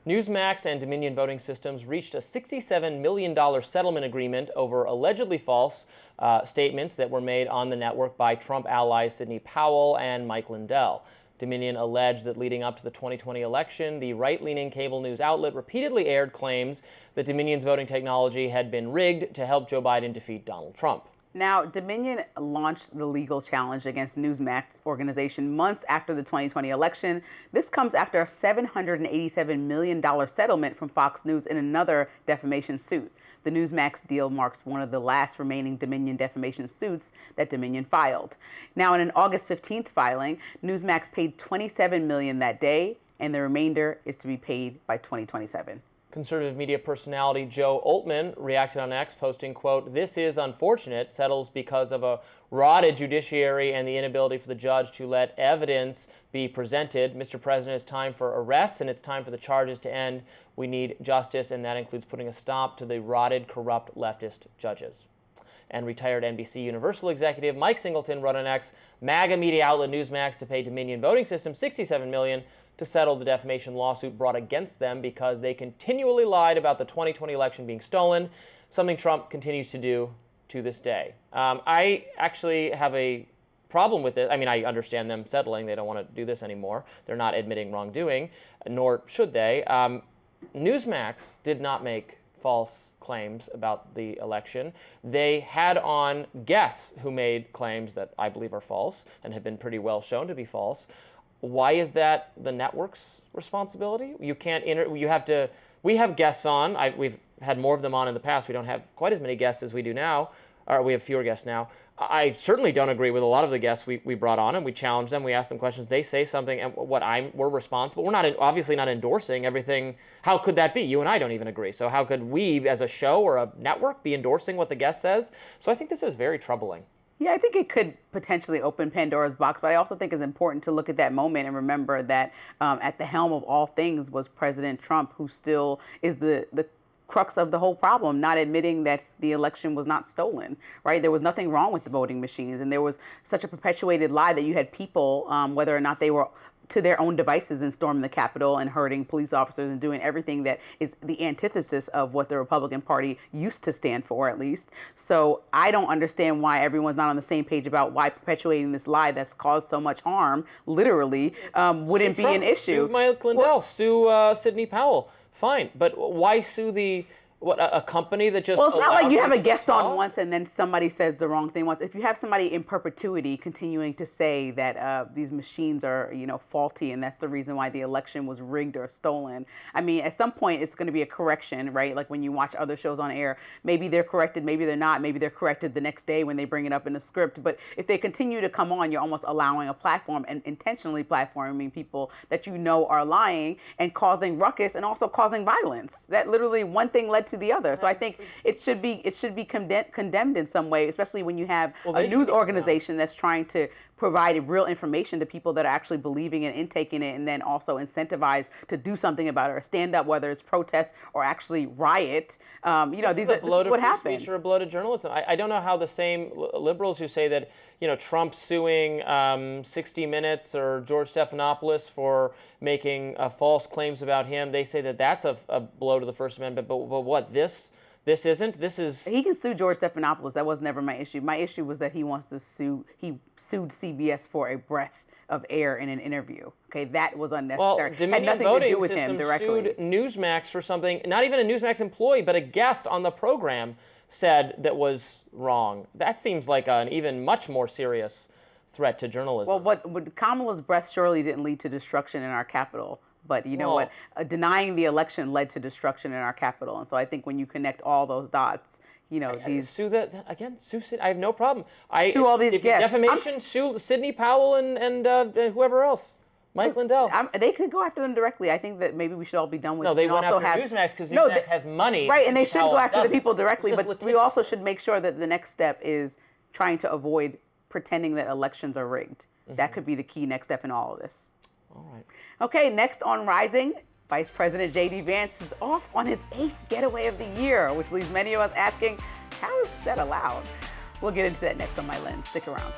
Newsmax and Dominion Voting Systems reached a $67 million settlement agreement over allegedly false statements that were made on the network by Trump allies Sidney Powell and Mike Lindell. Dominion alleged that leading up to the 2020 election, the right-leaning cable news outlet repeatedly aired claims that Dominion's voting technology had been rigged to help Joe Biden defeat Donald Trump. Now, Dominion launched the legal challenge against Newsmax organization months after the 2020 election. This comes after a $787 million settlement from Fox News in another defamation suit. The Newsmax deal marks one of the last remaining Dominion defamation suits that Dominion filed. Now, in an August 15th filing, Newsmax paid $27 million that day, and the remainder is to be paid by 2027. Conservative media personality Joe Oltmann reacted on X, posting, quote, "This is unfortunate, settles because of a rotted judiciary and the inability for the judge to let evidence be presented. Mr. President, it's time for arrests and it's time for the charges to end. We need justice, and that includes putting a stop to the rotted, corrupt leftist judges." And retired NBC Universal executive Mike Singleton wrote on X, "MAGA media outlet Newsmax to pay Dominion Voting Systems $67 million to settle the defamation lawsuit brought against them because they continually lied about the 2020 election being stolen, something Trump continues to do to this day." I actually have a problem with it. I mean, I understand them settling. They don't want to do this anymore. They're not admitting wrongdoing, nor should they. Newsmax did not make false claims about the election. They had on guests who made claims that I believe are false and have been pretty well shown to be false. Why is that the network's responsibility? You can't we have guests on. We've had more of them on in the past. We don't have quite as many guests as we do now, or we have fewer guests now. I certainly don't agree with a lot of the guests we brought on, and we challenge them. We ask them questions. They say something, and we're responsible. We're obviously not endorsing everything. How could that be? You and I don't even agree. So how could we, as a show or a network, be endorsing what the guest says? So I think this is very troubling. Yeah, I think it could potentially open Pandora's box, but I also think it's important to look at that moment and remember that at the helm of all things was President Trump, who still is the crux of the whole problem, not admitting that the election was not stolen, right? There was nothing wrong with the voting machines, and there was such a perpetuated lie that you had people, whether or not they were to their own devices and storming the Capitol and hurting police officers and doing everything that is the antithesis of what the Republican Party used to stand for, at least. So I don't understand why everyone's not on the same page about why perpetuating this lie that's caused so much harm, literally, wouldn't be an issue. Sue Mike Lindell, sue Sidney Powell, fine. But why sue a company that just... Well, it's not like you have a guest on once and then somebody says the wrong thing once. If you have somebody in perpetuity continuing to say that these machines are, faulty and that's the reason why the election was rigged or stolen, I mean, at some point it's going to be a correction, right? Like when you watch other shows on air, maybe they're corrected, maybe they're not, maybe they're corrected the next day when they bring it up in the script. But if they continue to come on, you're almost allowing a platform and intentionally platforming people that are lying and causing ruckus and also causing violence. That literally one thing led to the other. So I think it should be condemned in some way, especially when you have a news organization that's trying to provide real information to people that are actually believing and intaking it, and then also incentivized to do something about it or stand up, whether it's protest or actually riot. This is what happened. Or a bloated journalism. I don't know how the same liberals who say that Trump suing 60 Minutes or George Stephanopoulos for making false claims about him, they say that that's a blow to the First Amendment. But what this isn't. This is... He can sue George Stephanopoulos. That was never my issue. My issue was that he sued CBS for a breath of air in an interview. Okay, that was unnecessary. Well, Dominion Voting Systems sued Newsmax for something, not even a Newsmax employee, but a guest on the program said that was wrong. That seems like an even much more serious threat to journalism. Well, what Kamala's breath surely didn't lead to destruction in our Capitol. But what? Denying the election led to destruction in our Capitol. And so I think when you connect all those dots, sue that again. Sue. I have no problem. Sue all these guests. Defamation. Sue Sidney Powell and whoever else. Mike Lindell. They could go after them directly. I think that maybe we should all be done with. No, they went after Newsmax because Newsmax has money. Right, and they should go after the people directly. But we also should make sure that the next step is trying to avoid pretending that elections are rigged. Mm-hmm. That could be the key next step in all of this. All right. Okay, next on Rising, Vice President J.D. Vance is off on his 8th getaway of the year, which leaves many of us asking, how is that allowed? We'll get into that next on My Lens. Stick around.